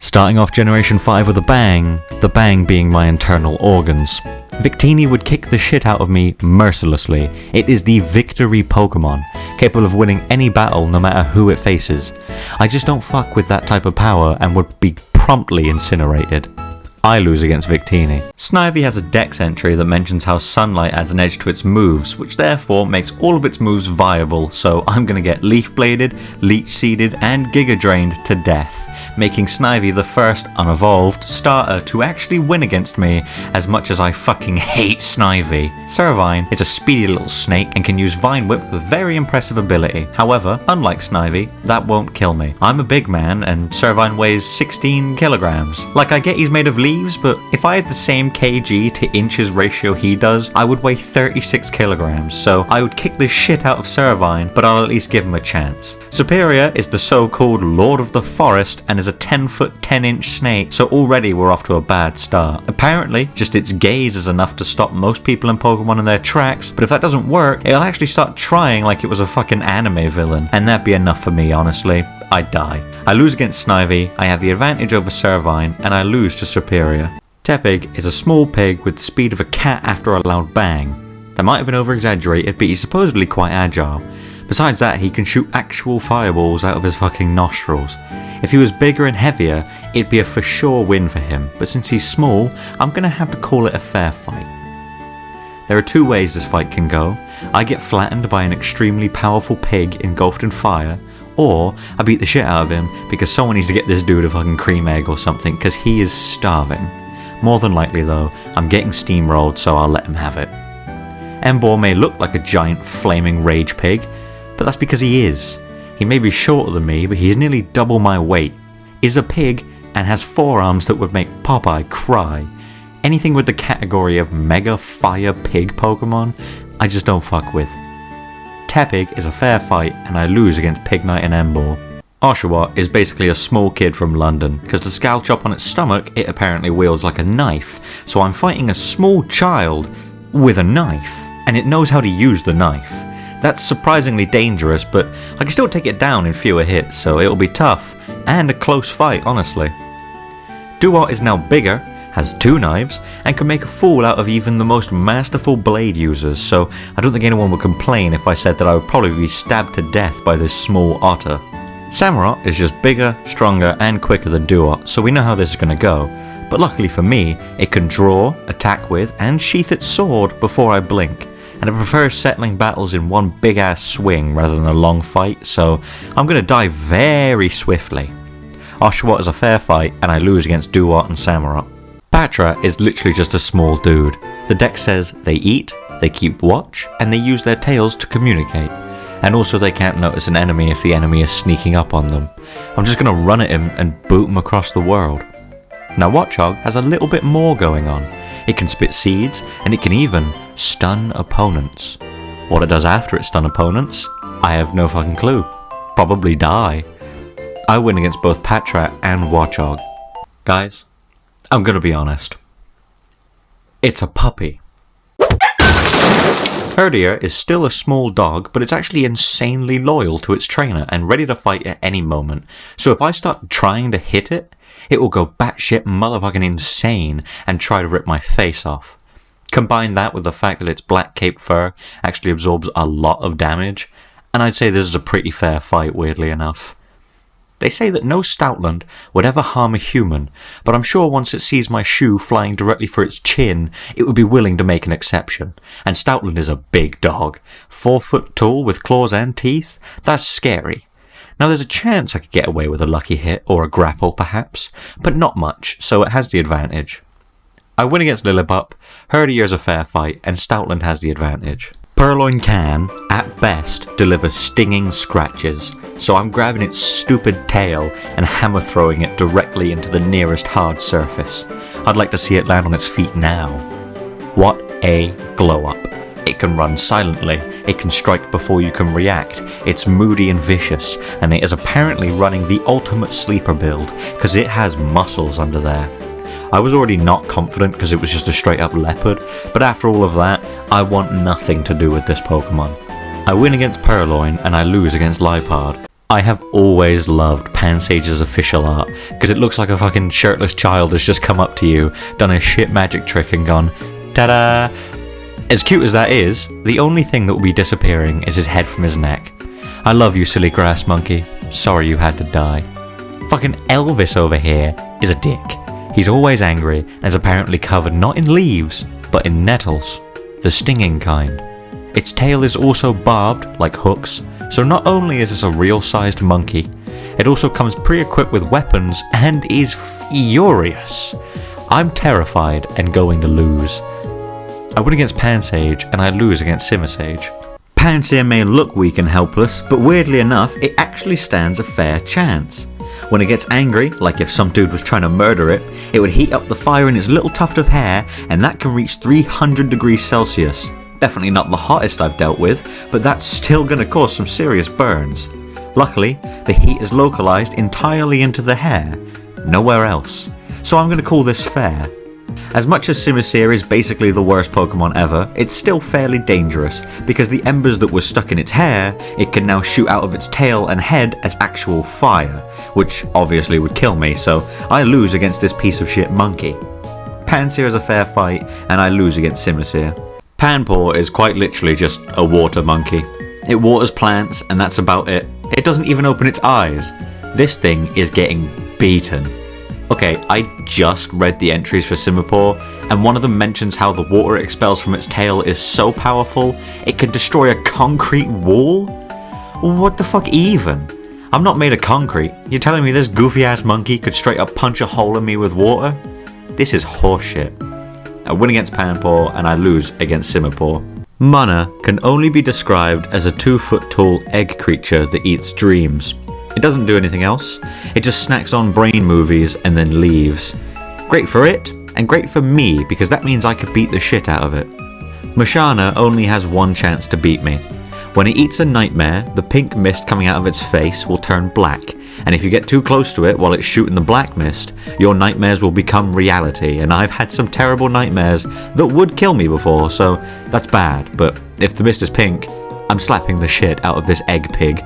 Starting off Generation 5 with the bang being my internal organs. Victini would kick the shit out of me mercilessly. It is the victory Pokemon, capable of winning any battle no matter who it faces. I just don't fuck with that type of power and would be promptly incinerated. I lose against Victini. Snivy has a dex entry that mentions how sunlight adds an edge to its moves, which therefore makes all of its moves viable, so I'm gonna get Leaf Bladed, Leech Seeded, and Giga Drained to death, making Snivy the first unevolved starter to actually win against me, as much as I fucking hate Snivy. Servine is a speedy little snake and can use Vine Whip with very impressive ability. However, unlike Snivy, that won't kill me. I'm a big man and Servine weighs 16 kilograms. Like, I get he's made of leaves, but if I had the same kg to inches ratio he does, I would weigh 36 kilograms, so I would kick the shit out of Servine, but I'll at least give him a chance. Superior is the so-called Lord of the Forest and is a 10-foot 10-inch snake, so already we're off to a bad start. Apparently, just its gaze is enough to stop most people in Pokemon in their tracks, but if that doesn't work, it'll actually start trying like it was a fucking anime villain, and that'd be enough for me, honestly. I die. I lose against Snivy, I have the advantage over Servine, and I lose to Superior. Tepig is a small pig with the speed of a cat after a loud bang. That might have been over-exaggerated, but he's supposedly quite agile. Besides that, he can shoot actual fireballs out of his fucking nostrils. If he was bigger and heavier, it'd be a for sure win for him, but since he's small, I'm gonna have to call it a fair fight. There are two ways this fight can go. I get flattened by an extremely powerful pig engulfed in fire, or I beat the shit out of him because someone needs to get this dude a fucking cream egg or something because he is starving. More than likely though, I'm getting steamrolled, so I'll let him have it. Emboar may look like a giant flaming rage pig, but that's because he is. He may be shorter than me, but he's nearly double my weight, is a pig, and has forearms that would make Popeye cry. Anything with the category of Mega Fire Pig Pokemon, I just don't fuck with. Tepig is a fair fight, and I lose against Pignite and Emboar. Oshawott is basically a small kid from London, because the Scalchop on its stomach it apparently wields like a knife, so I'm fighting a small child with a knife, and it knows how to use the knife. That's surprisingly dangerous, but I can still take it down in fewer hits, so it'll be tough, and a close fight honestly. Duot is now bigger, has two knives, and can make a fool out of even the most masterful blade users, so I don't think anyone would complain if I said that I would probably be stabbed to death by this small otter. Samurott is just bigger, stronger, and quicker than Duot, so we know how this is going to go, but luckily for me, it can draw, attack with, and sheath its sword before I blink, and it prefers settling battles in one big ass swing rather than a long fight, so I'm going to die very swiftly. Oshawott is a fair fight, and I lose against Duot and Samurott. Patra is literally just a small dude. The deck says they eat, they keep watch, and they use their tails to communicate. And also they can't notice an enemy if the enemy is sneaking up on them. I'm just going to run at him and boot him across the world. Now Watchog has a little bit more going on. It can spit seeds, and it can even stun opponents. What it does after it stun opponents, I have no fucking clue. Probably die. I win against both Patra and Watchog. Guys, I'm gonna be honest. It's a puppy. Herdier is still a small dog, but it's actually insanely loyal to its trainer and ready to fight at any moment. So if I start trying to hit it, it will go batshit motherfucking insane and try to rip my face off. Combine that with the fact that its black cape fur actually absorbs a lot of damage, and I'd say this is a pretty fair fight, weirdly enough. They say that no Stoutland would ever harm a human, but I'm sure once it sees my shoe flying directly for its chin, it would be willing to make an exception. And Stoutland is a big dog. 4 foot tall with claws and teeth? That's scary. Now there's a chance I could get away with a lucky hit or a grapple perhaps, but not much, so it has the advantage. I win against Lillipup, Herdier's a fair fight, and Stoutland has the advantage. Purloin can, at best, deliver stinging scratches, so I'm grabbing its stupid tail and hammer throwing it directly into the nearest hard surface. I'd like to see it land on its feet now. What a glow up. It can run silently, it can strike before you can react, it's moody and vicious, and it is apparently running the ultimate sleeper build, because it has muscles under there. I was already not confident because it was just a straight up leopard, but after all of that, I want nothing to do with this Pokemon. I win against Purloin and I lose against Liepard. I have always loved Pansage's official art, because it looks like a fucking shirtless child has just come up to you, done a shit magic trick and gone, ta-da! As cute as that is, the only thing that will be disappearing is his head from his neck. I love you, silly grass monkey. Sorry you had to die. Fucking Elvis over here is a dick. He's always angry and is apparently covered not in leaves, but in nettles. The stinging kind. Its tail is also barbed, like hooks, so not only is this a real-sized monkey, it also comes pre-equipped with weapons and is furious. I'm terrified and going to lose. I win against Pansage and I lose against Simisage. Pansear may look weak and helpless, but weirdly enough, it actually stands a fair chance. When it gets angry, like if some dude was trying to murder it, it would heat up the fire in its little tuft of hair, and that can reach 300 degrees Celsius. Definitely not the hottest I've dealt with, but that's still going to cause some serious burns. Luckily, the heat is localized entirely into the hair, nowhere else. So I'm going to call this fair. As much as Simisear is basically the worst Pokemon ever, it's still fairly dangerous, because the embers that were stuck in its hair, it can now shoot out of its tail and head as actual fire, which obviously would kill me, so I lose against this piece of shit monkey. Pansear is a fair fight, and I lose against Simisear. Panpour is quite literally just a water monkey. It waters plants, and that's about it. It doesn't even open its eyes. This thing is getting beaten. Okay, I just read the entries for Simipour, and one of them mentions how the water it expels from its tail is so powerful, it can destroy a concrete wall? What the fuck even? I'm not made of concrete. You're telling me this goofy ass monkey could straight up punch a hole in me with water? This is horseshit. I win against Panpour, and I lose against Simipour. Mana can only be described as a 2-foot tall egg creature that eats dreams. It doesn't do anything else, it just snacks on brain movies and then leaves. Great for it, and great for me, because that means I could beat the shit out of it. Musharna only has one chance to beat me. When it eats a nightmare, the pink mist coming out of its face will turn black, and if you get too close to it while it's shooting the black mist, your nightmares will become reality, and I've had some terrible nightmares that would kill me before, so that's bad, but if the mist is pink, I'm slapping the shit out of this egg pig.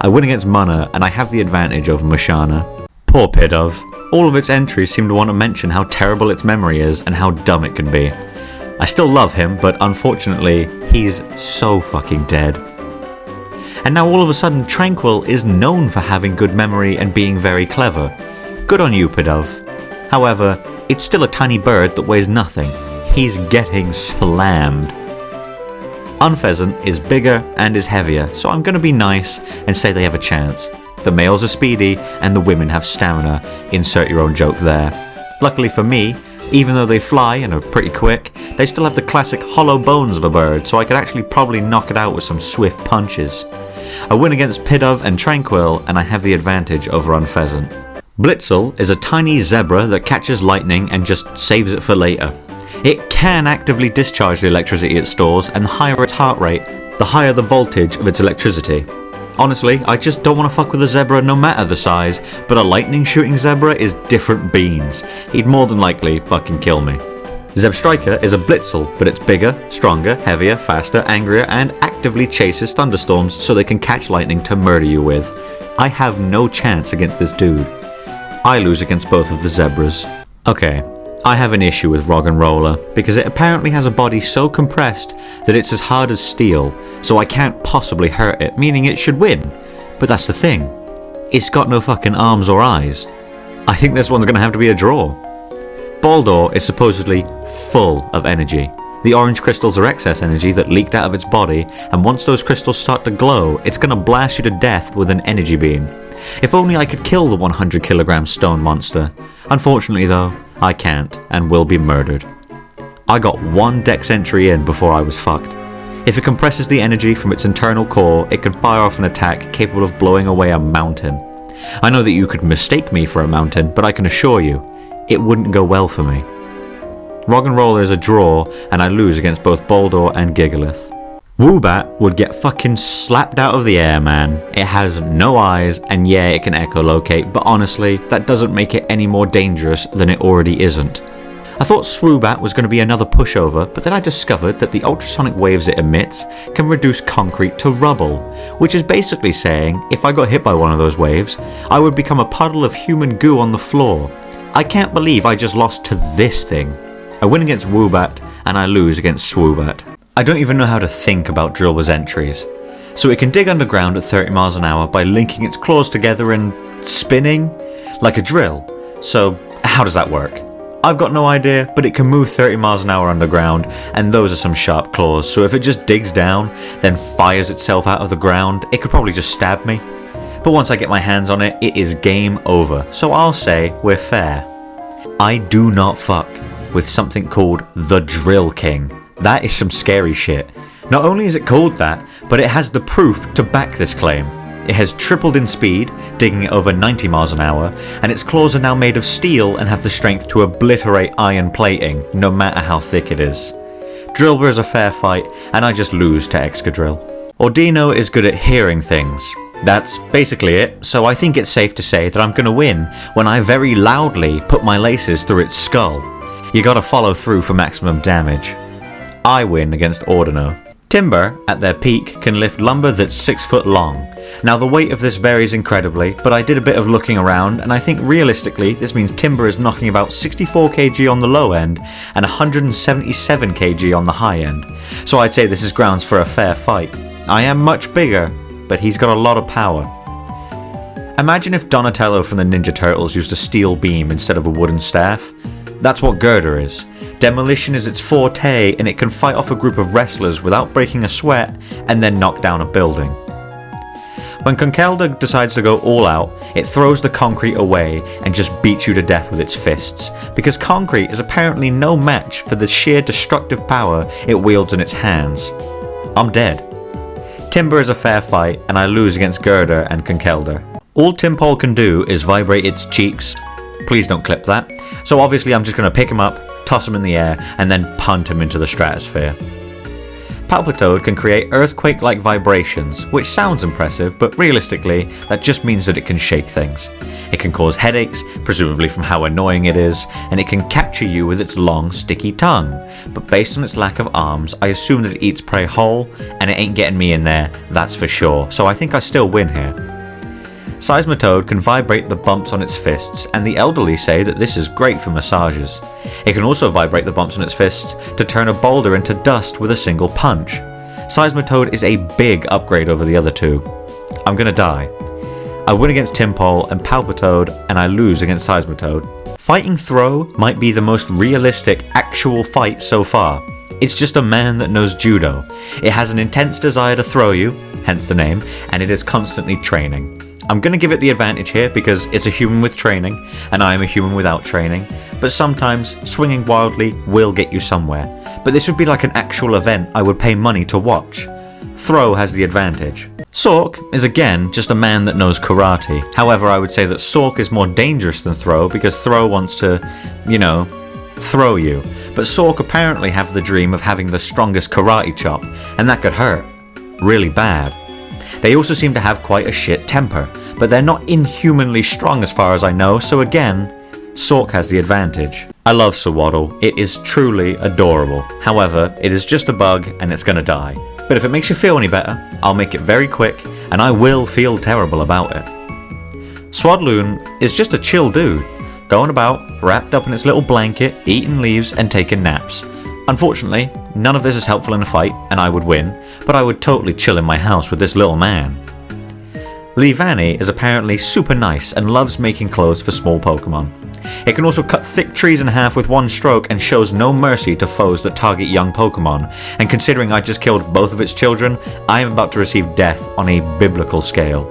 I win against Mana, and I have the advantage over Musharna. Poor Pidove. All of its entries seem to want to mention how terrible its memory is and how dumb it can be. I still love him, but unfortunately, he's so fucking dead. And now all of a sudden, Tranquil is known for having good memory and being very clever. Good on you, Pidove. However, it's still a tiny bird that weighs nothing. He's getting slammed. Unpheasant is bigger and is heavier, so I'm going to be nice and say they have a chance. The males are speedy and the women have stamina. Insert your own joke there. Luckily for me, even though they fly and are pretty quick, they still have the classic hollow bones of a bird, so I could actually probably knock it out with some swift punches. I win against Pidove and Tranquil, and I have the advantage over Unpheasant. Blitzel is a tiny zebra that catches lightning and just saves it for later. It can actively discharge the electricity it stores, and the higher its heart rate, the higher the voltage of its electricity. Honestly, I just don't want to fuck with a zebra no matter the size, but a lightning shooting zebra is different beans. He'd more than likely fucking kill me. Zebstrika is a Blitzel, but it's bigger, stronger, heavier, faster, angrier, and actively chases thunderstorms so they can catch lightning to murder you with. I have no chance against this dude. I lose against both of the zebras. Okay. I have an issue with Roggenrola, because it apparently has a body so compressed that it's as hard as steel, so I can't possibly hurt it, meaning it should win. But that's the thing. It's got no fucking arms or eyes. I think this one's gonna have to be a draw. Baldor is supposedly full of energy. The orange crystals are excess energy that leaked out of its body, and once those crystals start to glow, it's gonna blast you to death with an energy beam. If only I could kill the 100 kilogram stone monster. Unfortunately though, I can't, and will be murdered. I got one dex entry in before I was fucked. If it compresses the energy from its internal core, it can fire off an attack capable of blowing away a mountain. I know that you could mistake me for a mountain, but I can assure you, it wouldn't go well for me. Roggenrola is a draw, and I lose against both Baldor and Gigalith. Woobat would get fucking slapped out of the air, man. It has no eyes, and yeah, it can echolocate, but honestly, that doesn't make it any more dangerous than it already isn't. I thought Swoobat was going to be another pushover, but then I discovered that the ultrasonic waves it emits can reduce concrete to rubble, which is basically saying if I got hit by one of those waves, I would become a puddle of human goo on the floor. I can't believe I just lost to this thing. I win against Woobat, and I lose against Swoobat. I don't even know how to think about Drillbur's entries. So it can dig underground at 30 miles an hour by linking its claws together and spinning like a drill. So how does that work? I've got no idea, but it can move 30 miles an hour underground, and those are some sharp claws, so if it just digs down, then fires itself out of the ground, it could probably just stab me. But once I get my hands on it, it is game over, so I'll say we're fair. I do not fuck with something called the Drill King. That is some scary shit. Not only is it called that, but it has the proof to back this claim. It has tripled in speed, digging at over 90 miles an hour, and its claws are now made of steel and have the strength to obliterate iron plating, no matter how thick it is. Drillbur is a fair fight, and I just lose to Excadrill. Ordino is good at hearing things. That's basically it, so I think it's safe to say that I'm gonna win when I very loudly put my laces through its skull. You gotta follow through for maximum damage. I win against Ordino. Timber, at their peak, can lift lumber that's 6 foot long. Now the weight of this varies incredibly, but I did a bit of looking around, and I think realistically this means Timber is knocking about 64 kg on the low end and 177 kg on the high end. So I'd say this is grounds for a fair fight. I am much bigger, but he's got a lot of power. Imagine if Donatello from the Ninja Turtles used a steel beam instead of a wooden staff. That's what Girder is. Demolition is its forte, and it can fight off a group of wrestlers without breaking a sweat and then knock down a building. When Conkeldurr decides to go all out, it throws the concrete away and just beats you to death with its fists, because concrete is apparently no match for the sheer destructive power it wields in its hands. I'm dead. Timber is a fair fight, and I lose against Girder and Conkeldurr. All Timpole can do is vibrate its cheeks. Please don't clip that. So obviously I'm just going to pick him up, toss him in the air, and then punt him into the stratosphere. Palpitoad can create earthquake-like vibrations, which sounds impressive, but realistically, that just means that it can shake things. It can cause headaches, presumably from how annoying it is, and it can capture you with its long, sticky tongue. But based on its lack of arms, I assume that it eats prey whole, and it ain't getting me in there, that's for sure, so I think I still win here. Seismitoad can vibrate the bumps on its fists, and the elderly say that this is great for massages. It can also vibrate the bumps on its fists to turn a boulder into dust with a single punch. Seismitoad is a big upgrade over the other two. I'm gonna die. I win against Timpole and Palpitoad, and I lose against Seismitoad. Fighting Throw might be the most realistic actual fight so far. It's just a man that knows judo. It has an intense desire to throw you, hence the name, and it is constantly training. I'm going to give it the advantage here because it's a human with training, and I am a human without training, but sometimes swinging wildly will get you somewhere. But this would be like an actual event I would pay money to watch. Throw has the advantage. Sork is again just a man that knows karate. However, I would say that Sork is more dangerous than Throw because Throw wants to, throw you. But Sork apparently have the dream of having the strongest karate chop, and that could hurt. Really bad. They also seem to have quite a shit temper, but they're not inhumanly strong as far as I know, so again, Sork has the advantage. I love Sawaddle, it is truly adorable. However, it is just a bug and it's gonna die. But if it makes you feel any better, I'll make it very quick, and I will feel terrible about it. Swadloon is just a chill dude, going about, wrapped up in its little blanket, eating leaves and taking naps. Unfortunately, none of this is helpful in a fight, and I would win, but I would totally chill in my house with this little man. Leavanny is apparently super nice and loves making clothes for small Pokemon. It can also cut thick trees in half with one stroke and shows no mercy to foes that target young Pokemon, and considering I just killed both of its children, I am about to receive death on a biblical scale.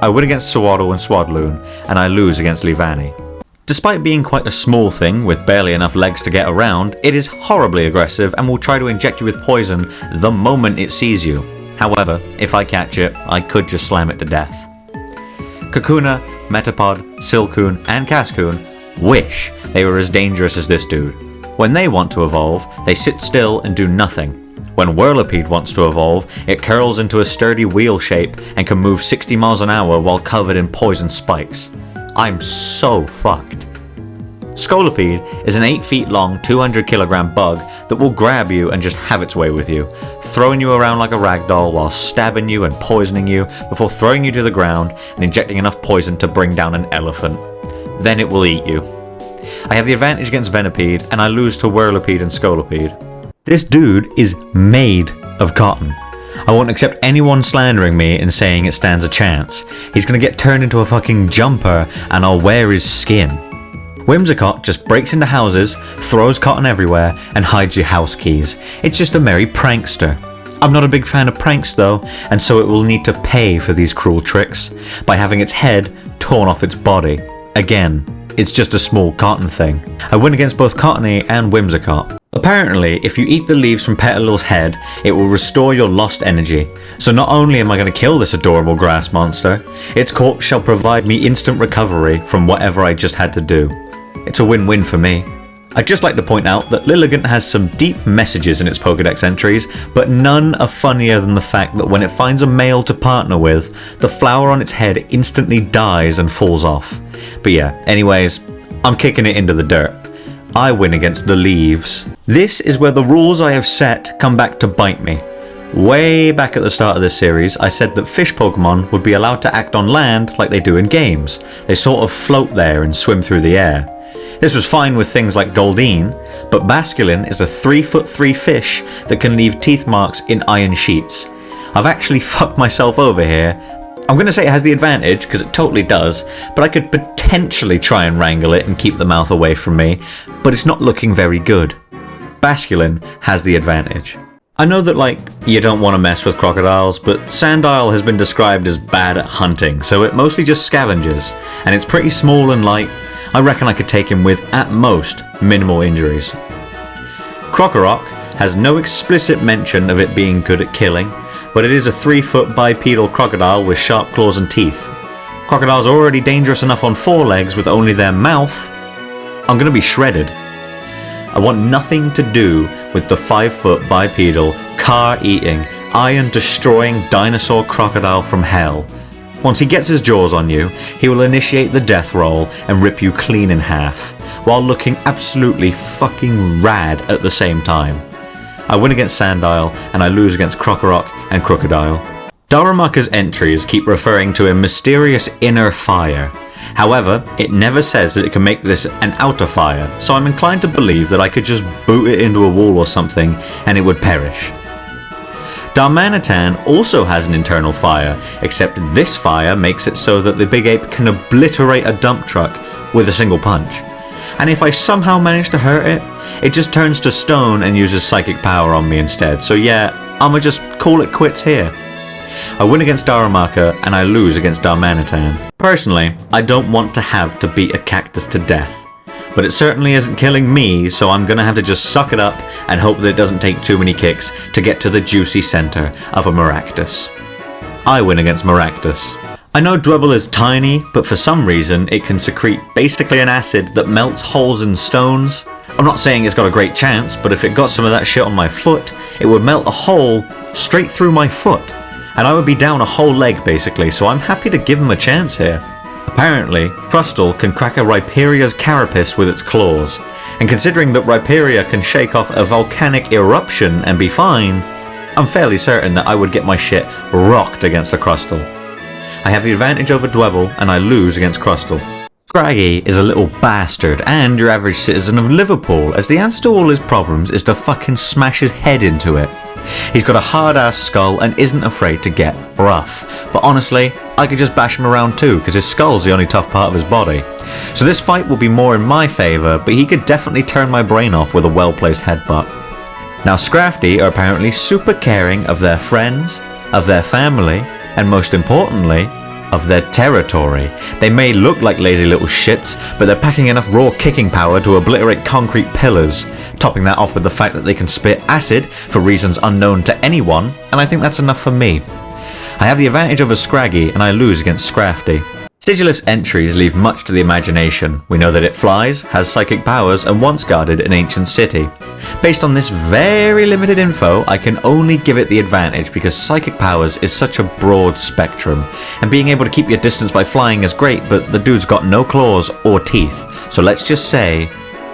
I win against Sawaddle and Swadloon, and I lose against Leavanny. Despite being quite a small thing with barely enough legs to get around, it is horribly aggressive and will try to inject you with poison the moment it sees you. However, if I catch it, I could just slam it to death. Kakuna, Metapod, Silcoon, and Cascoon wish they were as dangerous as this dude. When they want to evolve, they sit still and do nothing. When Whirlipede wants to evolve, it curls into a sturdy wheel shape and can move 60 miles an hour while covered in poison spikes. I'm so fucked. Scolipede is an 8 feet long, 200 kilogram bug that will grab you and just have its way with you, throwing you around like a ragdoll while stabbing you and poisoning you before throwing you to the ground and injecting enough poison to bring down an elephant. Then it will eat you. I have the advantage against Venipede, and I lose to Whirlipede and Scolipede. This dude is made of cotton. I won't accept anyone slandering me and saying it stands a chance. He's gonna get turned into a fucking jumper and I'll wear his skin. Whimsicott just breaks into houses, throws cotton everywhere, and hides your house keys. It's just a merry prankster. I'm not a big fan of pranks though, and so it will need to pay for these cruel tricks by having its head torn off its body. Again, it's just a small cotton thing. I win against both Cottony and Whimsicott. Apparently, if you eat the leaves from Petalil's head, it will restore your lost energy. So not only am I going to kill this adorable grass monster, its corpse shall provide me instant recovery from whatever I just had to do. It's a win-win for me. I'd just like to point out that Lilligant has some deep messages in its Pokédex entries, but none are funnier than the fact that when it finds a male to partner with, the flower on its head instantly dies and falls off. But yeah, anyways, I'm kicking it into the dirt. I win against the leaves. This is where the rules I have set come back to bite me. Way back at the start of this series, I said that fish Pokemon would be allowed to act on land like they do in games. They sort of float there and swim through the air. This was fine with things like Goldeen, but Basculin is a 3'3" fish that can leave teeth marks in iron sheets. I've actually fucked myself over here. I'm going to say it has the advantage, because it totally does, but I could potentially try and wrangle it and keep the mouth away from me, but it's not looking very good. Basculin has the advantage. I know that, you don't want to mess with crocodiles, but Sandile has been described as bad at hunting, so it mostly just scavenges, and it's pretty small and light. I reckon I could take him with, at most, minimal injuries. Krokorok has no explicit mention of it being good at killing, but it is a 3-foot bipedal crocodile with sharp claws and teeth. Crocodiles are already dangerous enough on 4 legs with only their mouth. I'm gonna be shredded. I want nothing to do with the 5-foot bipedal, car-eating, iron-destroying dinosaur crocodile from hell. Once he gets his jaws on you, he will initiate the death roll and rip you clean in half, while looking absolutely fucking rad at the same time. I win against Sandile, and I lose against Krokorok and Crocodile. Darumaka's entries keep referring to a mysterious inner fire. However, it never says that it can make this an outer fire, so I'm inclined to believe that I could just boot it into a wall or something, and it would perish. Darmanitan also has an internal fire, except this fire makes it so that the big ape can obliterate a dump truck with a single punch. And if I somehow manage to hurt it, it just turns to stone and uses psychic power on me instead. So yeah, I'ma just call it quits here. I win against Darumaka and I lose against Darmanitan. Personally, I don't want to have to beat a cactus to death. But it certainly isn't killing me, so I'm gonna have to just suck it up and hope that it doesn't take too many kicks to get to the juicy center of a Maractus. I win against Maractus. I know Dwebble is tiny, but for some reason it can secrete basically an acid that melts holes in stones. I'm not saying it's got a great chance, but if it got some of that shit on my foot, it would melt a hole straight through my foot. And I would be down a whole leg basically, so I'm happy to give him a chance here. Apparently, Crustle can crack a Rhyperia's carapace with its claws, and considering that Rhyperia can shake off a volcanic eruption and be fine, I'm fairly certain that I would get my shit rocked against a Crustle. I have the advantage over Dwebble, and I lose against Crustle. Scraggy is a little bastard and your average citizen of Liverpool, as the answer to all his problems is to fucking smash his head into it. He's got a hard-ass skull and isn't afraid to get rough, but honestly, I could just bash him around too, because his skull's the only tough part of his body. So this fight will be more in my favour, but he could definitely turn my brain off with a well-placed headbutt. Now Scrafty are apparently super caring of their friends, of their family, and most importantly, of their territory. They may look like lazy little shits, but they're packing enough raw kicking power to obliterate concrete pillars, topping that off with the fact that they can spit acid for reasons unknown to anyone, and I think that's enough for me. I have the advantage over Scraggy, and I lose against Scrafty. Sigilif's entries leave much to the imagination. We know that it flies, has psychic powers, and once guarded an ancient city. Based on this very limited info, I can only give it the advantage because psychic powers is such a broad spectrum, and being able to keep your distance by flying is great, but the dude's got no claws or teeth, so let's just say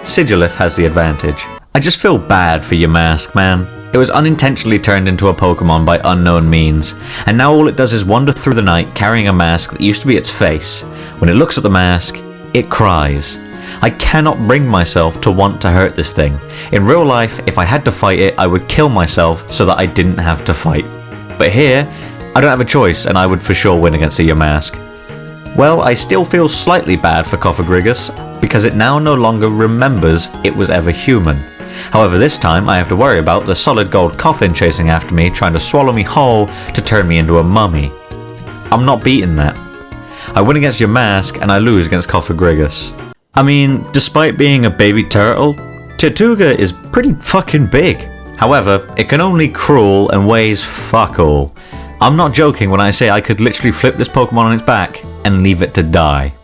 Sigilif has the advantage. I just feel bad for Yamask, man. It was unintentionally turned into a Pokemon by unknown means, and now all it does is wander through the night carrying a mask that used to be its face. When it looks at the mask, it cries. I cannot bring myself to want to hurt this thing. In real life, if I had to fight it, I would kill myself so that I didn't have to fight. But here, I don't have a choice, and I would for sure win against a Yamask. Well, I still feel slightly bad for Cofagrigus, because it now no longer remembers it was ever human. However, this time I have to worry about the solid gold coffin chasing after me, trying to swallow me whole to turn me into a mummy. I'm not beating that. I win against Yamask and I lose against Cofagrigus. I mean, despite being a baby turtle, Tirtouga is pretty fucking big. However, it can only crawl and weighs fuck all. I'm not joking when I say I could literally flip this Pokemon on its back and leave it to die.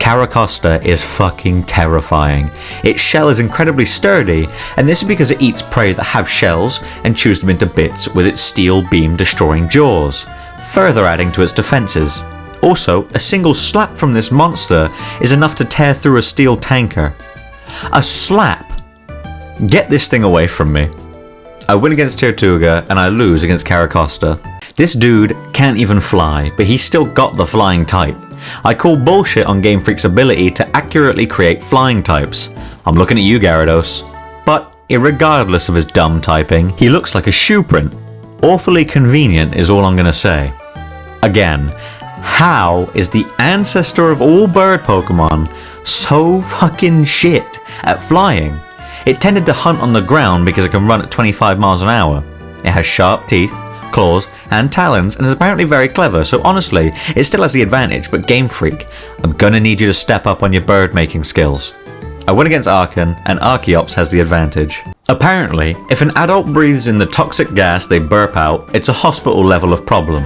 Caracosta is fucking terrifying. Its shell is incredibly sturdy, and this is because it eats prey that have shells and chews them into bits with its steel beam destroying jaws, further adding to its defenses. Also, a single slap from this monster is enough to tear through a steel tanker. A slap! Get this thing away from me. I win against Tirtouga and I lose against Caracosta. This dude can't even fly, but he's still got the flying type. I call bullshit on Game Freak's ability to accurately create flying types. I'm looking at you, Gyarados. But, irregardless of his dumb typing, he looks like a shoe print. Awfully convenient is all I'm gonna say. Again, how is the ancestor of all bird Pokemon so fucking shit at flying? It tended to hunt on the ground because it can run at 25 miles an hour. It has sharp teeth, claws, and talons, and is apparently very clever, so honestly, it still has the advantage, but Game Freak, I'm gonna need you to step up on your bird making skills. I win against Archon, and Archeops has the advantage. Apparently, if an adult breathes in the toxic gas they burp out, it's a hospital level of problem.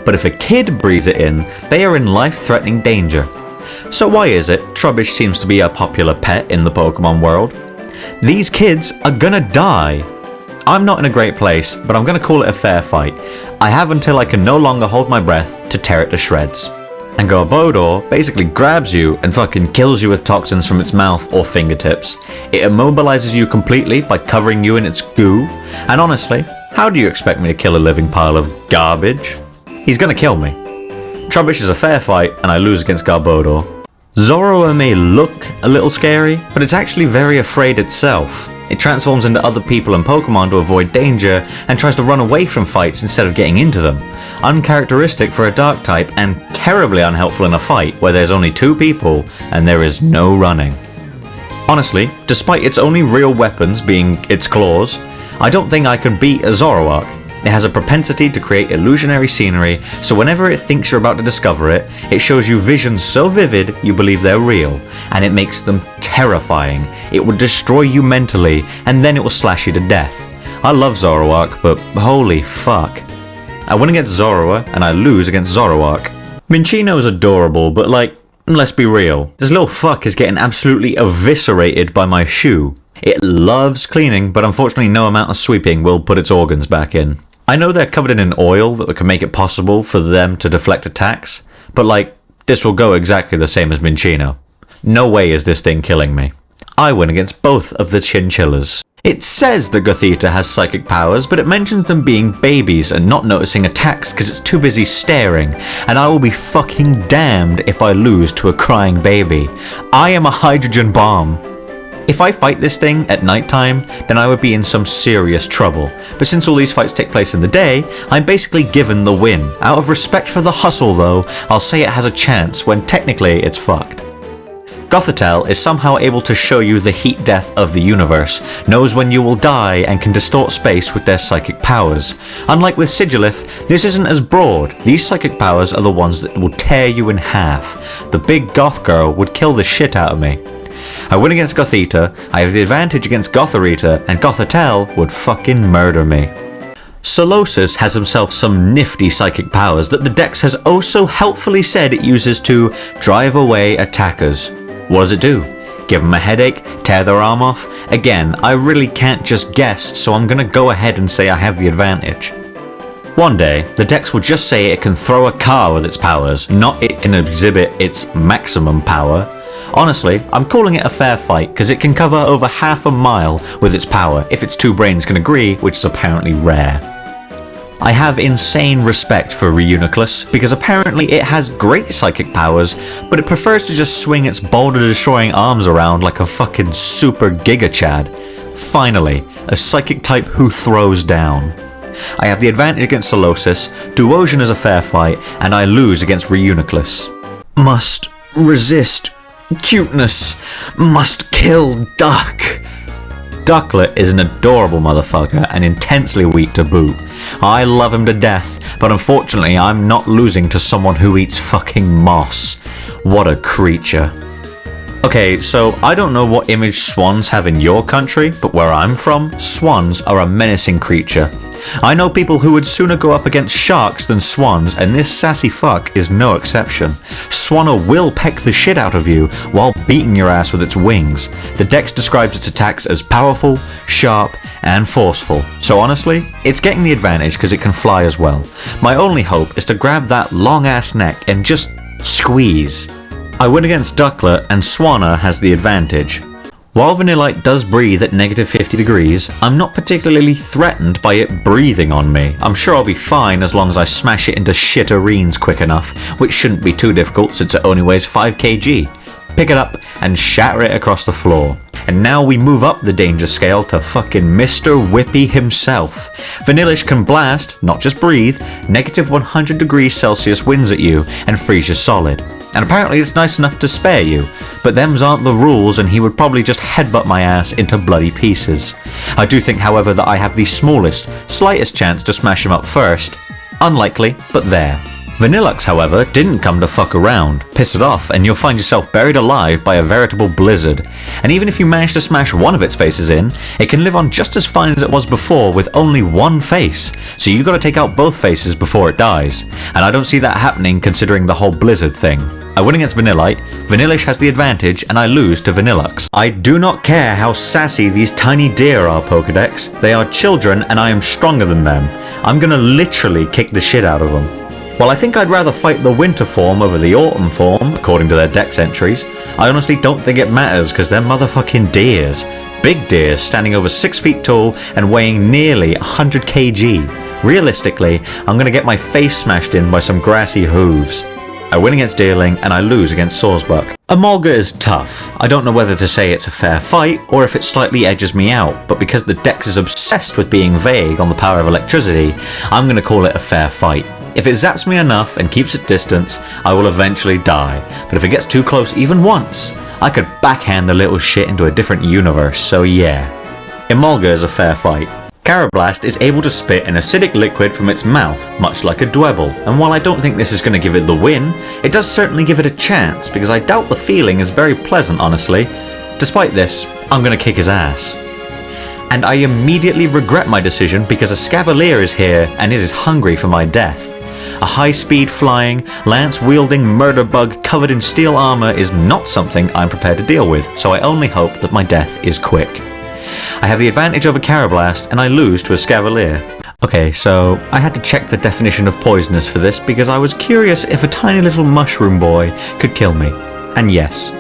But if a kid breathes it in, they are in life-threatening danger. So why is it Trubbish seems to be a popular pet in the Pokemon world? These kids are gonna die. I'm not in a great place, but I'm gonna call it a fair fight. I have until I can no longer hold my breath to tear it to shreds. And Garbodor basically grabs you and fucking kills you with toxins from its mouth or fingertips. It immobilizes you completely by covering you in its goo. And honestly, how do you expect me to kill a living pile of garbage? He's gonna kill me. Trubbish is a fair fight and I lose against Garbodor. Zorua may look a little scary, but it's actually very afraid itself. It transforms into other people and Pokemon to avoid danger and tries to run away from fights instead of getting into them. Uncharacteristic for a dark type and terribly unhelpful in a fight where there's only two people and there is no running. Honestly, despite its only real weapons being its claws, I don't think I could beat a Zoroark. It has a propensity to create illusionary scenery, so whenever it thinks you're about to discover it, it shows you visions so vivid you believe they're real, and it makes them terrifying. It will destroy you mentally, and then it will slash you to death. I love Zoroark, but holy fuck. I win against Zorua, and I lose against Zoroark. Minccino is adorable, but like, let's be real, this little fuck is getting absolutely eviscerated by my shoe. It loves cleaning, but unfortunately no amount of sweeping will put its organs back in. I know they're covered in oil that can make it possible for them to deflect attacks, but like, this will go exactly the same as Minccino. No way is this thing killing me. I win against both of the chinchillas. It says that Gothita has psychic powers, but it mentions them being babies and not noticing attacks because it's too busy staring, and I will be fucking damned if I lose to a crying baby. I am a hydrogen bomb. If I fight this thing at nighttime, then I would be in some serious trouble. But since all these fights take place in the day, I'm basically given the win. Out of respect for the hustle though, I'll say it has a chance when technically it's fucked. Gothitelle is somehow able to show you the heat death of the universe, knows when you will die and can distort space with their psychic powers. Unlike with Sigilif, this isn't as broad. These psychic powers are the ones that will tear you in half. The big goth girl would kill the shit out of me. I win against Gothita, I have the advantage against Gothorita, and Gothitelle would fucking murder me. Solosis has himself some nifty psychic powers that the Dex has oh so helpfully said it uses to drive away attackers. What does it do? Give them a headache? Tear their arm off? Again, I really can't just guess, so I'm gonna go ahead and say I have the advantage. One day, the Dex will just say it can throw a car with its powers, not it can exhibit its maximum power. Honestly, I'm calling it a fair fight because it can cover over half a mile with its power if its two brains can agree, which is apparently rare. I have insane respect for Reuniclus because apparently it has great psychic powers, but it prefers to just swing its boulder-destroying arms around like a fucking super Giga Chad. Finally, a psychic type who throws down. I have the advantage against Solosis, Duosian is a fair fight, and I lose against Reuniclus. Must resist cuteness, must kill duck. Ducklet is an adorable motherfucker and intensely weak to boot. I love him to death, but unfortunately I'm not losing to someone who eats fucking moss. What a creature. Okay, so I don't know what image swans have in your country, but where I'm from, swans are a menacing creature. I know people who would sooner go up against sharks than swans, and this sassy fuck is no exception. Swanna will peck the shit out of you while beating your ass with its wings. The Dex describes its attacks as powerful, sharp, and forceful. So honestly, it's getting the advantage because it can fly as well. My only hope is to grab that long ass neck and just squeeze. I win against Ducklet and Swanna has the advantage. While Vanillite does breathe at negative 50 degrees, I'm not particularly threatened by it breathing on me. I'm sure I'll be fine as long as I smash it into shittereens quick enough, which shouldn't be too difficult since it only weighs 5 kg. Pick it up and shatter it across the floor. And now we move up the danger scale to fucking Mr. Whippy himself. Vanillish can blast, not just breathe, negative 100 degrees Celsius winds at you and freeze you solid. And apparently it's nice enough to spare you, but them's aren't the rules and he would probably just headbutt my ass into bloody pieces. I do think however that I have the smallest, slightest chance to smash him up first. Unlikely, but there. Vanillux, however, didn't come to fuck around. Piss it off and you'll find yourself buried alive by a veritable blizzard. And even if you manage to smash one of its faces in, it can live on just as fine as it was before with only one face. So you gotta take out both faces before it dies. And I don't see that happening considering the whole blizzard thing. I win against Vanillite, Vanillish has the advantage, and I lose to Vanillux. I do not care how sassy these tiny deer are, Pokedex. They are children and I am stronger than them. I'm gonna literally kick the shit out of them. While I think I'd rather fight the winter form over the autumn form, according to their Dex entries, I honestly don't think it matters because they're motherfucking deers. Big deers standing over 6 feet tall and weighing nearly 100 kg. Realistically, I'm gonna get my face smashed in by some grassy hooves. I win against Deerling and I lose against Sawsbuck. Emolga is tough. I don't know whether to say it's a fair fight or if it slightly edges me out, but because the Dex is obsessed with being vague on the power of electricity, I'm gonna call it a fair fight. If it zaps me enough and keeps its distance, I will eventually die, but if it gets too close even once, I could backhand the little shit into a different universe, so yeah. Emolga is a fair fight. Carablast is able to spit an acidic liquid from its mouth, much like a Dwebble, and while I don't think this is going to give it the win, it does certainly give it a chance, because I doubt the feeling is very pleasant honestly. Despite this, I'm going to kick his ass. And I immediately regret my decision because a Scavalier is here and it is hungry for my death. A high-speed flying, lance-wielding murder bug covered in steel armor is not something I'm prepared to deal with, so I only hope that my death is quick. I have the advantage over Carablast and I lose to a Scavalier. Okay, so I had to check the definition of poisonous for this because I was curious if a tiny little mushroom boy could kill me. And yes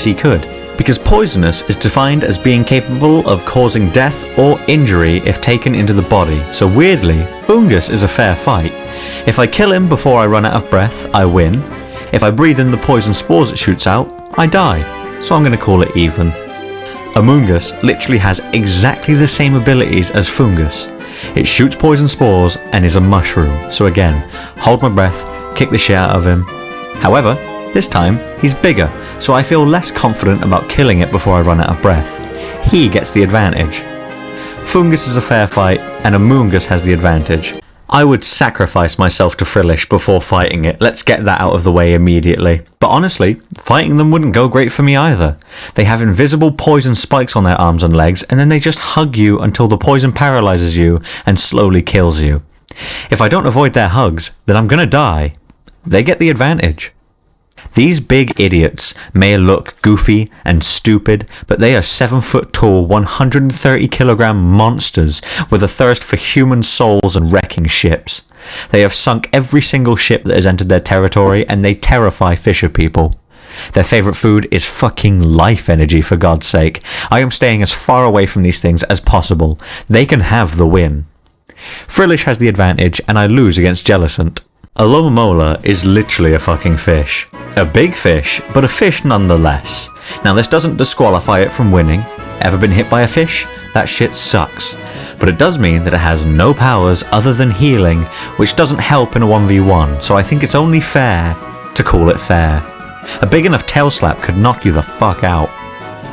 he could. Because poisonous is defined as being capable of causing death or injury if taken into the body, so weirdly, Bungus is a fair fight. If I kill him before I run out of breath, I win. If I breathe in the poison spores it shoots out, I die. So I'm going to call it even. Amoonguss literally has exactly the same abilities as Fungus. It shoots poison spores and is a mushroom, so again, hold my breath, kick the shit out of him. However, this time he's bigger, so I feel less confident about killing it before I run out of breath. He gets the advantage. Fungus is a fair fight and Amoonguss has the advantage. I would sacrifice myself to Frillish before fighting it, let's get that out of the way immediately. But honestly, fighting them wouldn't go great for me either. They have invisible poison spikes on their arms and legs, and then they just hug you until the poison paralyzes you and slowly kills you. If I don't avoid their hugs, then I'm gonna die. They get the advantage. These big idiots may look goofy and stupid, but they are 7 foot tall, 130 kilogram monsters with a thirst for human souls and wrecking ships. They have sunk every single ship that has entered their territory, and they terrify fisher people. Their favourite food is fucking life energy, for God's sake. I am staying as far away from these things as possible. They can have the win. Frillish has the advantage, and I lose against Jellicent. Alomomola is literally a fucking fish. A big fish, but a fish nonetheless. Now this doesn't disqualify it from winning. Ever been hit by a fish? That shit sucks. But it does mean that it has no powers other than healing, which doesn't help in a 1v1, so I think it's only fair to call it fair. A big enough tail slap could knock you the fuck out.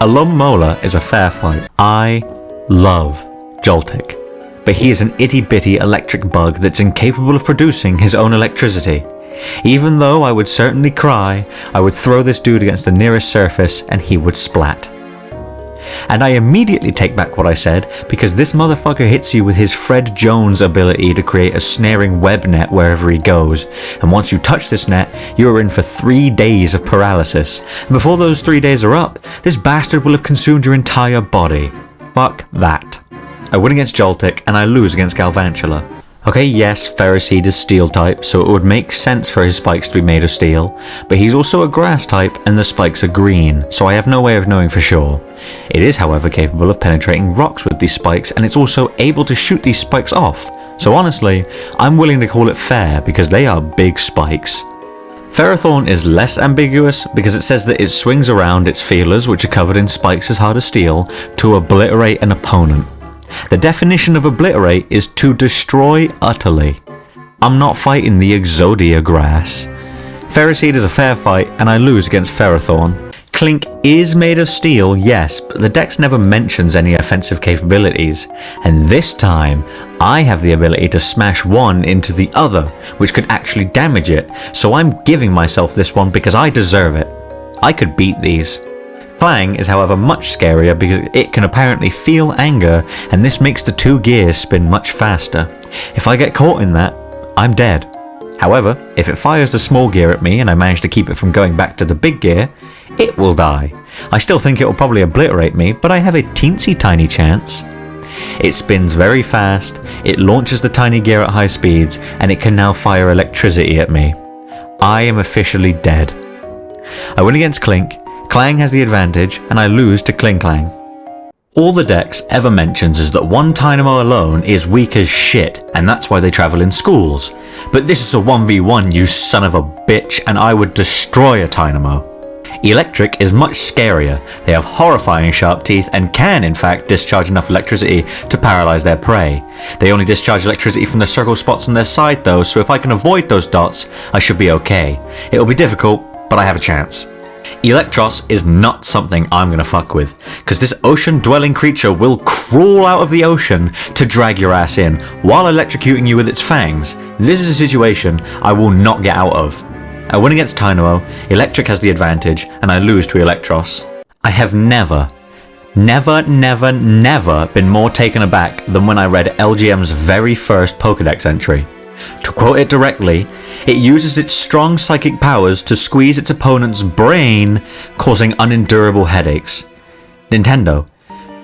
Alomomola is a fair fight. I love Joltik, but he is an itty-bitty electric bug that's incapable of producing his own electricity. Even though I would certainly cry, I would throw this dude against the nearest surface and he would splat. And I immediately take back what I said, because this motherfucker hits you with his Fred Jones ability to create a snaring web net wherever he goes, and once you touch this net, you are in for 3 days of paralysis, and before those 3 days are up, this bastard will have consumed your entire body. Fuck that. I win against Joltik, and I lose against Galvantula. Okay, yes, Ferroseed is steel type, so it would make sense for his spikes to be made of steel, but he's also a grass type and the spikes are green, so I have no way of knowing for sure. It is, however, capable of penetrating rocks with these spikes, and it's also able to shoot these spikes off, so honestly, I'm willing to call it fair because they are big spikes. Ferrothorn is less ambiguous because it says that it swings around its feelers, which are covered in spikes as hard as steel, to obliterate an opponent. The definition of obliterate is to destroy utterly. I'm not fighting the Exodia grass. Ferroseed is a fair fight, and I lose against Ferrothorn. Clink is made of steel, yes, but the dex never mentions any offensive capabilities, and this time I have the ability to smash one into the other, which could actually damage it, so I'm giving myself this one because I deserve it. I could beat these. Clang is, however, much scarier because it can apparently feel anger, and this makes the 2 gears spin much faster. If I get caught in that, I'm dead. However, if it fires the small gear at me and I manage to keep it from going back to the big gear, it will die. I still think it will probably obliterate me, but I have a teensy tiny chance. It spins very fast, it launches the tiny gear at high speeds, and it can now fire electricity at me. I am officially dead. I win against Clink. Clang has the advantage, and I lose to Klinklang. All the dex ever mentions is that one Tynamo alone is weak as shit, and that's why they travel in schools. But this is a 1v1, you son of a bitch, and I would destroy a Tynamo. Electric is much scarier. They have horrifying sharp teeth and can, in fact, discharge enough electricity to paralyze their prey. They only discharge electricity from the circle spots on their side though, so if I can avoid those dots, I should be okay. It will be difficult, but I have a chance. Electros is not something I'm gonna fuck with, because this ocean-dwelling creature will crawl out of the ocean to drag your ass in, while electrocuting you with its fangs. This is a situation I will not get out of. I win against Tynamo, Electric has the advantage, and I lose to Electros. I have never been more taken aback than when I read LGM's very first Pokédex entry. To quote it directly, it uses its strong psychic powers to squeeze its opponent's brain, causing unendurable headaches. Nintendo,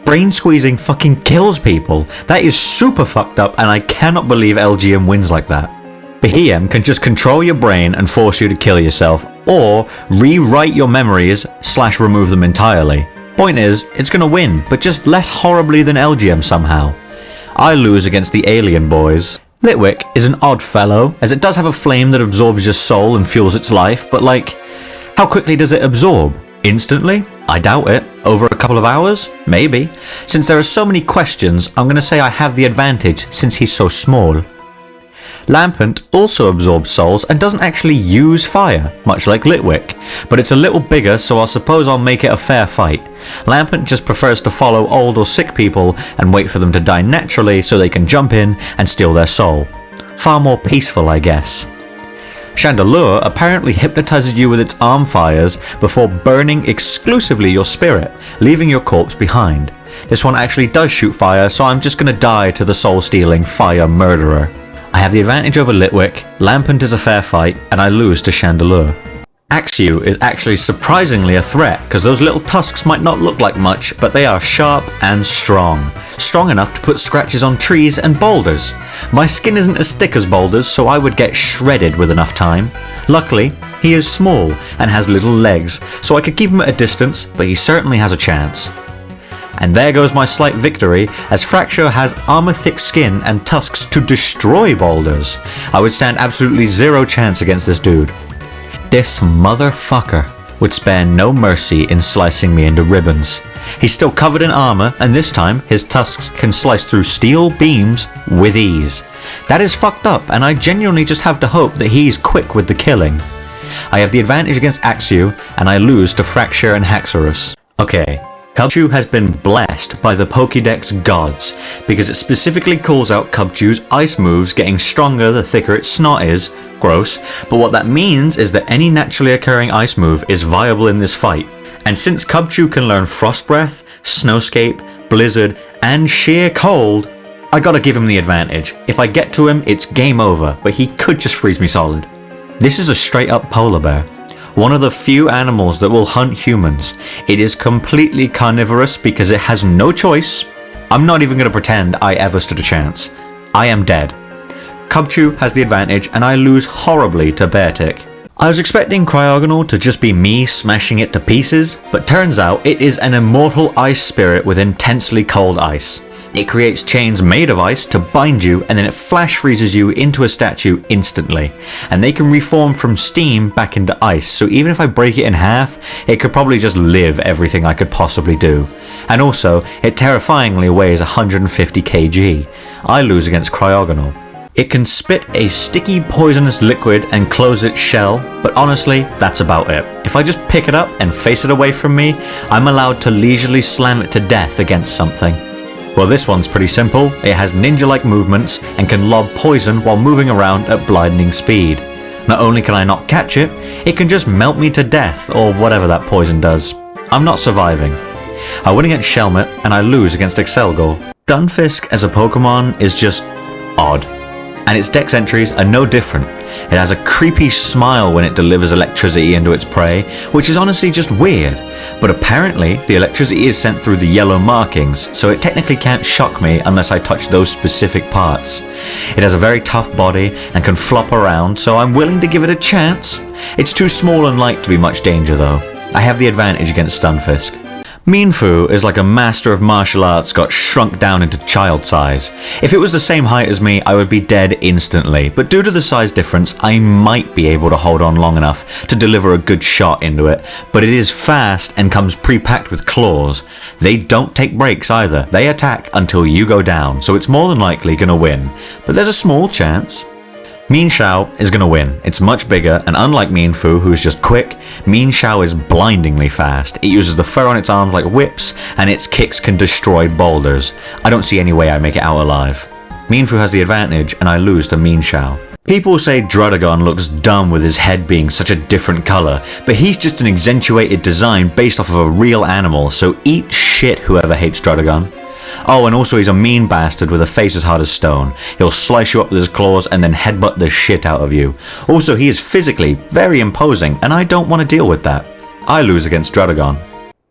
brain squeezing fucking kills people. That is super fucked up, and I cannot believe LGM wins like that. Behem can just control your brain and force you to kill yourself, or rewrite your memories / remove them entirely. Point is, it's gonna win, but just less horribly than LGM somehow. I lose against the alien boys. Litwick is an odd fellow, as it does have a flame that absorbs your soul and fuels its life, but like, how quickly does it absorb? Instantly? I doubt it. Over a couple of hours? Maybe. Since there are so many questions, I'm gonna say I have the advantage since he's so small. Lampant also absorbs souls and doesn't actually use fire, much like Litwick, but it's a little bigger, so I suppose I'll make it a fair fight. Lampant just prefers to follow old or sick people and wait for them to die naturally so they can jump in and steal their soul. Far more peaceful, I guess. Chandelure apparently hypnotizes you with its arm fires before burning exclusively your spirit, leaving your corpse behind. This one actually does shoot fire, so I'm just gonna die to the soul-stealing fire murderer. I have the advantage over Litwick, Lampent is a fair fight, and I lose to Chandelure. Axew is actually surprisingly a threat, because those little tusks might not look like much, but they are sharp and strong. Strong enough to put scratches on trees and boulders. My skin isn't as thick as boulders, so I would get shredded with enough time. Luckily, he is small and has little legs, so I could keep him at a distance, but he certainly has a chance. And there goes my slight victory, as Fracture has armor-thick skin and tusks to destroy boulders. I would stand absolutely zero chance against this dude. This motherfucker would spare no mercy in slicing me into ribbons. He's still covered in armor, and this time his tusks can slice through steel beams with ease. That is fucked up, and I genuinely just have to hope that he's quick with the killing. I have the advantage against Axew, and I lose to Fracture and Haxorus. Okay, Cubchoo has been blessed by the Pokédex gods, because it specifically calls out Cubchoo's ice moves getting stronger the thicker its snot is. Gross, but what that means is that any naturally occurring ice move is viable in this fight. And since Cubchoo can learn Frost Breath, Snowscape, Blizzard, and Sheer Cold, I gotta give him the advantage. If I get to him, it's game over, but he could just freeze me solid. This is a straight up polar bear. One of the few animals that will hunt humans. It is completely carnivorous because it has no choice. I'm not even gonna pretend I ever stood a chance. I am dead. Cubchoo has the advantage and I lose horribly to Beartick. I was expecting Cryogonal to just be me smashing it to pieces, but turns out it is an immortal ice spirit with intensely cold ice. It creates chains made of ice to bind you, and then it flash freezes you into a statue instantly. And they can reform from steam back into ice, so even if I break it in half, it could probably just live everything I could possibly do. And also, it terrifyingly weighs 150 kg. I lose against Cryogonal. It can spit a sticky poisonous liquid and close its shell, but honestly, that's about it. If I just pick it up and face it away from me, I'm allowed to leisurely slam it to death against something. Well, this one's pretty simple. It has ninja-like movements and can lob poison while moving around at blinding speed. Not only can I not catch it, it can just melt me to death or whatever that poison does. I'm not surviving. I win against Shelmet and I lose against Excelgor. Stunfisk as a Pokemon is just odd. And its dex entries are no different. It has a creepy smile when it delivers electricity into its prey, which is honestly just weird. But apparently, the electricity is sent through the yellow markings, so it technically can't shock me unless I touch those specific parts. It has a very tough body and can flop around, so I'm willing to give it a chance. It's too small and light to be much danger though. I have the advantage against Stunfisk. Mienfoo is like a master of martial arts got shrunk down into child size. If it was the same height as me, I would be dead instantly, but due to the size difference, I might be able to hold on long enough to deliver a good shot into it, but it is fast and comes pre-packed with claws. They don't take breaks either, they attack until you go down, so it's more than likely gonna win, but there's a small chance. Mienshao is going to win. It's much bigger, and unlike Mienfoo, who is just quick, Mienshao is blindingly fast. It uses the fur on its arms like whips, and its kicks can destroy boulders. I don't see any way I make it out alive. Mienfoo has the advantage, and I lose to Mienshao. People say Druddigon looks dumb with his head being such a different colour, but he's just an accentuated design based off of a real animal, so eat shit whoever hates Druddigon. Oh, and also he's a mean bastard with a face as hard as stone. He'll slice you up with his claws and then headbutt the shit out of you. Also, he is physically very imposing, and I don't want to deal with that. I lose against Druddigon.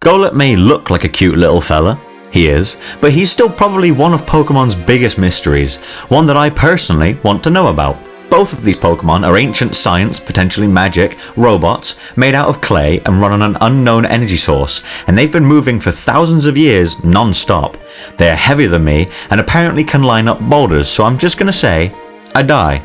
Golett may look like a cute little fella. He is, but he's still probably one of Pokemon's biggest mysteries, one that I personally want to know about. Both of these Pokemon are ancient science, potentially magic, robots, made out of clay and run on an unknown energy source, and they've been moving for thousands of years non-stop. They're heavier than me, and apparently can line up boulders, so I'm just gonna say, I die.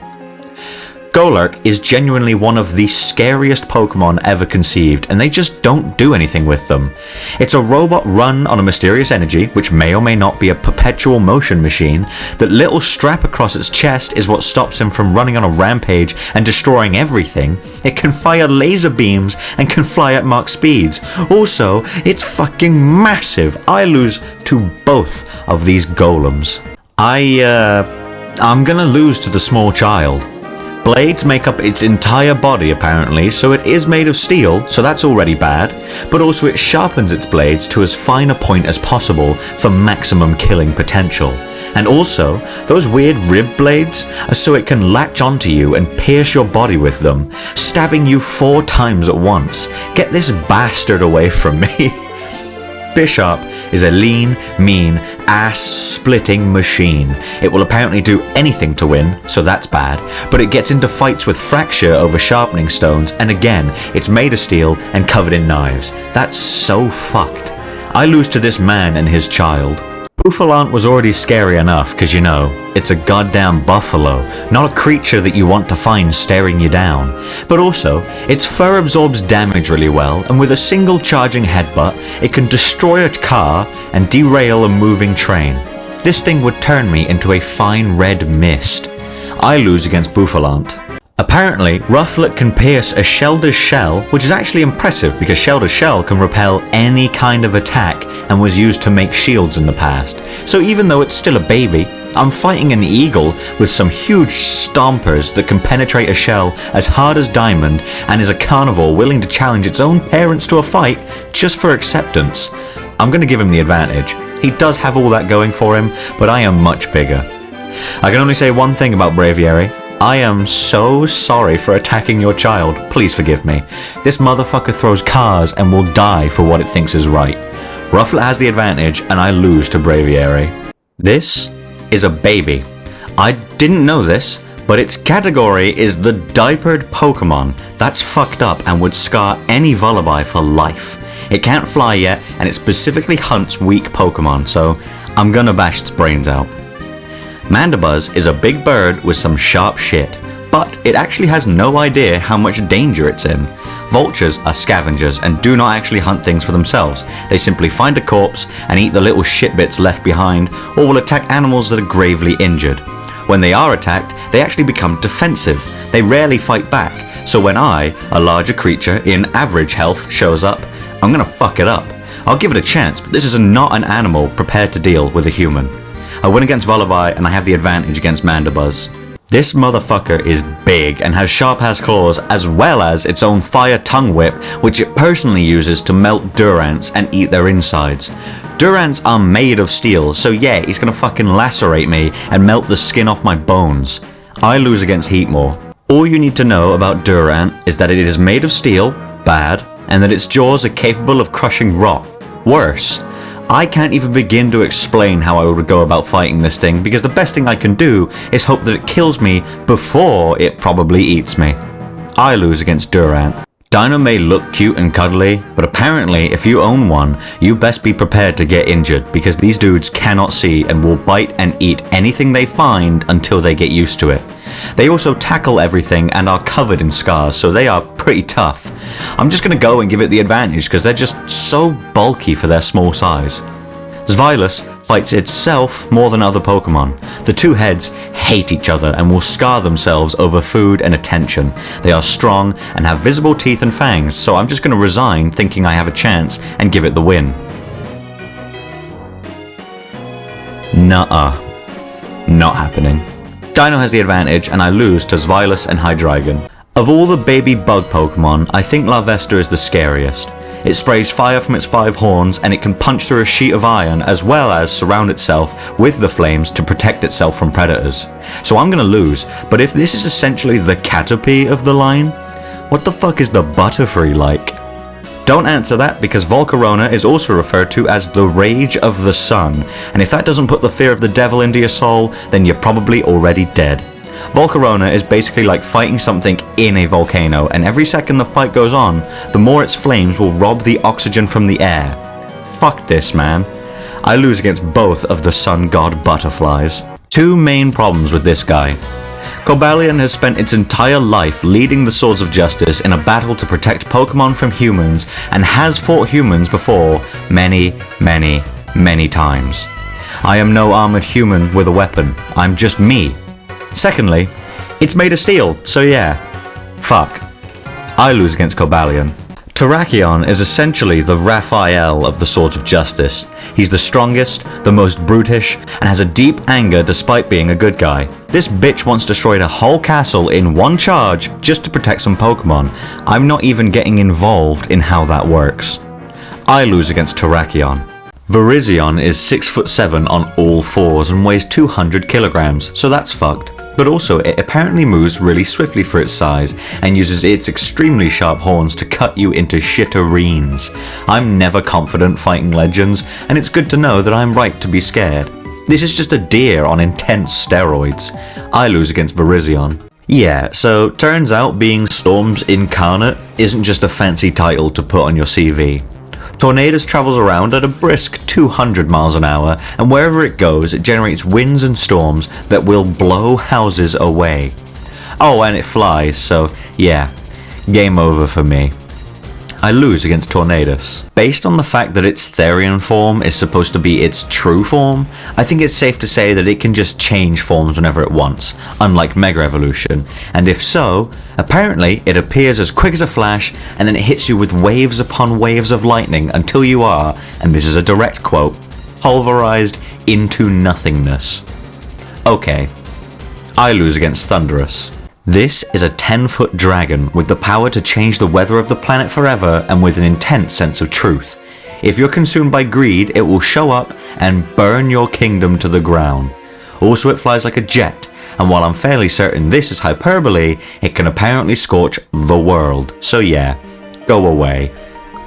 Golurk is genuinely one of the scariest Pokemon ever conceived, and they just don't do anything with them. It's a robot run on a mysterious energy, which may or may not be a perpetual motion machine. That little strap across its chest is what stops him from running on a rampage and destroying everything. It can fire laser beams and can fly at Mach speeds. Also, it's fucking massive. I lose to both of these golems. I'm gonna lose to the small child. Blades make up its entire body apparently, so it is made of steel, so that's already bad, but also it sharpens its blades to as fine a point as possible for maximum killing potential. And also, those weird rib blades are so it can latch onto you and pierce your body with them, stabbing you 4 times at once. Get this bastard away from me. Bishop is a lean, mean, ass-splitting machine. It will apparently do anything to win, so that's bad, but it gets into fights with Fracture over sharpening stones, and again, it's made of steel and covered in knives. That's so fucked. I lose to this man and his child. Pouffalant was already scary enough, cause you know, it's a goddamn buffalo, not a creature that you want to find staring you down. But also, its fur absorbs damage really well, and with a single charging headbutt, it can destroy a car and derail a moving train. This thing would turn me into a fine red mist. I lose against Pouffalant. Apparently, Rufflet can pierce a Shelder's shell, which is actually impressive because Shelder's shell can repel any kind of attack and was used to make shields in the past. So even though it's still a baby, I'm fighting an eagle with some huge stompers that can penetrate a shell as hard as diamond and is a carnivore willing to challenge its own parents to a fight just for acceptance. I'm going to give him the advantage. He does have all that going for him, but I am much bigger. I can only say one thing about Braviary. I am so sorry for attacking your child. Please forgive me. This motherfucker throws cars and will die for what it thinks is right. Rufflet has the advantage and I lose to Braviary. This is a baby. I didn't know this, but its category is the diapered Pokemon. That's fucked up and would scar any Vullaby for life. It can't fly yet and it specifically hunts weak Pokemon, so I'm gonna bash its brains out. Mandibuzz is a big bird with some sharp shit, but it actually has no idea how much danger it's in. Vultures are scavengers and do not actually hunt things for themselves. They simply find a corpse and eat the little shit bits left behind, or will attack animals that are gravely injured. When they are attacked, they actually become defensive. They rarely fight back, so when I, a larger creature in average health, shows up, I'm gonna fuck it up. I'll give it a chance, but this is not an animal prepared to deal with a human. I win against Vullaby and I have the advantage against Mandibuzz. This motherfucker is big and has sharp-ass claws as well as its own fire tongue whip, which it personally uses to melt Durants and eat their insides. Durants are made of steel, so yeah, he's gonna fucking lacerate me and melt the skin off my bones. I lose against Heatmore. All you need to know about Durant is that it is made of steel, bad, and that its jaws are capable of crushing rock. Worse, I can't even begin to explain how I would go about fighting this thing because the best thing I can do is hope that it kills me before it probably eats me. I lose against Durant. Dino may look cute and cuddly, but apparently if you own one, you best be prepared to get injured because these dudes cannot see and will bite and eat anything they find until they get used to it. They also tackle everything and are covered in scars, so they are pretty tough. I'm just gonna go and give it the advantage because they're just so bulky for their small size. Xvilus fights itself more than other Pokemon. The two heads hate each other and will scar themselves over food and attention. They are strong and have visible teeth and fangs, so I'm just going to resign thinking I have a chance and give it the win. Nuh-uh. Not happening. Dino has the advantage and I lose to Xvilus and Hydreigon. Of all the baby bug Pokemon, I think Larvesta is the scariest. It sprays fire from its 5 horns and it can punch through a sheet of iron as well as surround itself with the flames to protect itself from predators. So I'm gonna lose, but if this is essentially the Caterpie of the line, what the fuck is the Butterfree like? Don't answer that because Volcarona is also referred to as the Rage of the Sun, and if that doesn't put the fear of the devil into your soul, then you're probably already dead. Volcarona is basically like fighting something in a volcano, and every second the fight goes on, the more its flames will rob the oxygen from the air. Fuck this, man. I lose against both of the sun god butterflies. Two main problems with this guy. Cobalion has spent its entire life leading the Swords of Justice in a battle to protect Pokemon from humans, and has fought humans before many, many, many times. I am no armored human with a weapon, I'm just me. Secondly, it's made of steel, so yeah. Fuck. I lose against Cobalion. Terrakion is essentially the Raphael of the Swords of Justice. He's the strongest, the most brutish, and has a deep anger despite being a good guy. This bitch once destroyed a whole castle in one charge just to protect some Pokemon. I'm not even getting involved in how that works. I lose against Terrakion. Virizion is 6'7" on all fours and weighs 200 kilograms, so that's fucked. But also, it apparently moves really swiftly for its size and uses its extremely sharp horns to cut you into shittereens. I'm never confident fighting legends, and it's good to know that I'm right to be scared. This is just a deer on intense steroids. I lose against Virizion. Yeah, so turns out being Storm's incarnate isn't just a fancy title to put on your CV. Tornadus travels around at a brisk 200 miles an hour, and wherever it goes, it generates winds and storms that will blow houses away. Oh, and it flies, so yeah, game over for me. I lose against Tornadus. Based on the fact that its Therian form is supposed to be its true form, I think it's safe to say that it can just change forms whenever it wants, unlike Mega Evolution, and if so, apparently it appears as quick as a flash and then it hits you with waves upon waves of lightning until you are, and this is a direct quote, pulverized into nothingness. Okay, I lose against Thundurus. This is a 10-foot dragon with the power to change the weather of the planet forever and with an intense sense of truth. If you're consumed by greed, it will show up and burn your kingdom to the ground. Also, it flies like a jet, and while I'm fairly certain this is hyperbole, it can apparently scorch the world. So yeah, go away.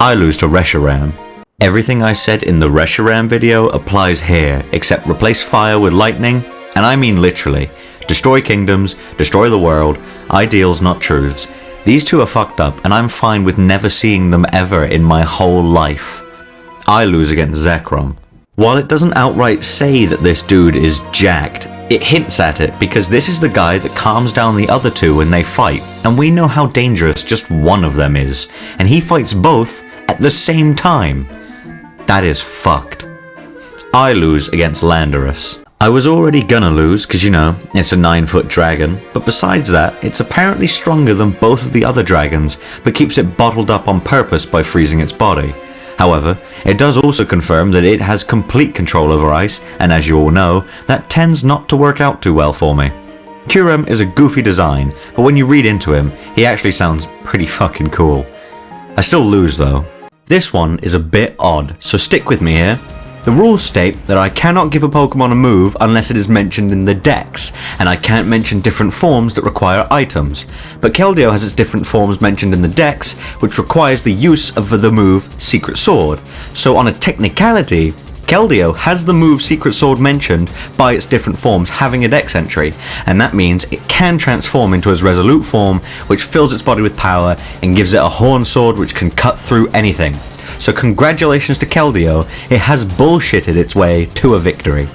I lose to Reshiram. Everything I said in the Reshiram video applies here, except replace fire with lightning, and I mean literally. Destroy kingdoms, destroy the world, ideals not truths. These two are fucked up and I'm fine with never seeing them ever in my whole life. I lose against Zekrom. While it doesn't outright say that this dude is jacked, it hints at it because this is the guy that calms down the other two when they fight, and we know how dangerous just one of them is, and he fights both at the same time. That is fucked. I lose against Landorus. I was already gonna lose because, you know, it's a 9-foot dragon, but besides that, it's apparently stronger than both of the other dragons, but keeps it bottled up on purpose by freezing its body. However, it does also confirm that it has complete control over ice, and as you all know, that tends not to work out too well for me. Kyurem is a goofy design, but when you read into him, he actually sounds pretty fucking cool. I still lose though. This one is a bit odd, so stick with me here. The rules state that I cannot give a Pokemon a move unless it is mentioned in the dex, and I can't mention different forms that require items. But Keldeo has its different forms mentioned in the dex, which requires the use of the move Secret Sword. So on a technicality, Keldeo has the move Secret Sword mentioned by its different forms having a dex entry, and that means it can transform into its Resolute form, which fills its body with power and gives it a Horn Sword which can cut through anything. So congratulations to Keldeo, it has bullshitted its way to a victory.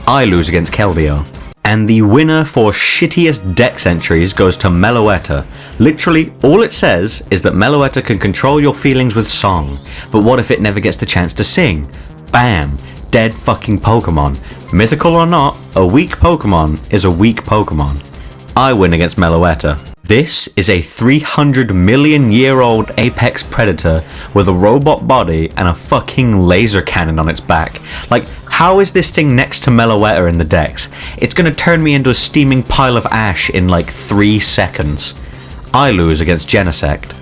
I lose against Keldeo. And the winner for shittiest dex entries goes to Meloetta. Literally, all it says is that Meloetta can control your feelings with song, but what if it never gets the chance to sing? Bam! Dead fucking Pokemon. Mythical or not, a weak Pokemon is a weak Pokemon. I win against Meloetta. This is a 300 million year old apex predator with a robot body and a fucking laser cannon on its back. Like, how is this thing next to Meloetta in the dex? It's gonna turn me into a steaming pile of ash in like 3 seconds. I lose against Genesect.